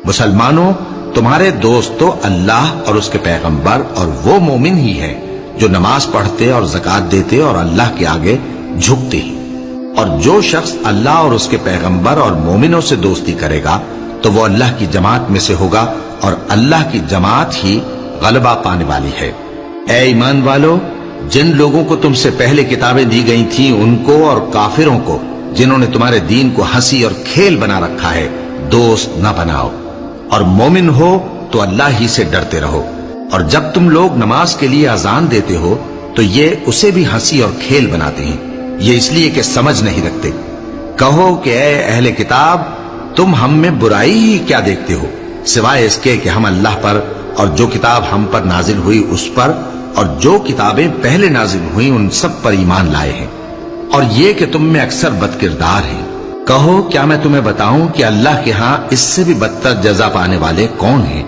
مسلمانوں، تمہارے دوست تو اللہ اور اس کے پیغمبر اور وہ مومن ہی ہے جو نماز پڑھتے اور زکوٰۃ دیتے اور اللہ کے آگے جھکتے ہی۔ اور جو شخص اللہ اور اس کے پیغمبر اور مومنوں سے دوستی کرے گا تو وہ اللہ کی جماعت میں سے ہوگا، اور اللہ کی جماعت ہی غلبہ پانے والی ہے۔ اے ایمان والو، جن لوگوں کو تم سے پہلے کتابیں دی گئی تھیں ان کو اور کافروں کو جنہوں نے تمہارے دین کو ہنسی اور کھیل بنا رکھا ہے دوست نہ بناؤ، اور مومن ہو تو اللہ ہی سے ڈرتے رہو۔ اور جب تم لوگ نماز کے لیے اذان دیتے ہو تو یہ اسے بھی ہنسی اور کھیل بناتے ہیں، یہ اس لیے کہ سمجھ نہیں رکھتے۔ کہو کہ اے اہل کتاب، تم ہم میں برائی ہی کیا دیکھتے ہو، سوائے اس کے کہ ہم اللہ پر اور جو کتاب ہم پر نازل ہوئی اس پر اور جو کتابیں پہلے نازل ہوئیں ان سب پر ایمان لائے ہیں، اور یہ کہ تم میں اکثر بد کردار ہیں۔ کہو کیا میں تمہیں بتاؤں کہ اللہ کے ہاں اس سے بھی بدتر جزا پانے والے کون ہیں؟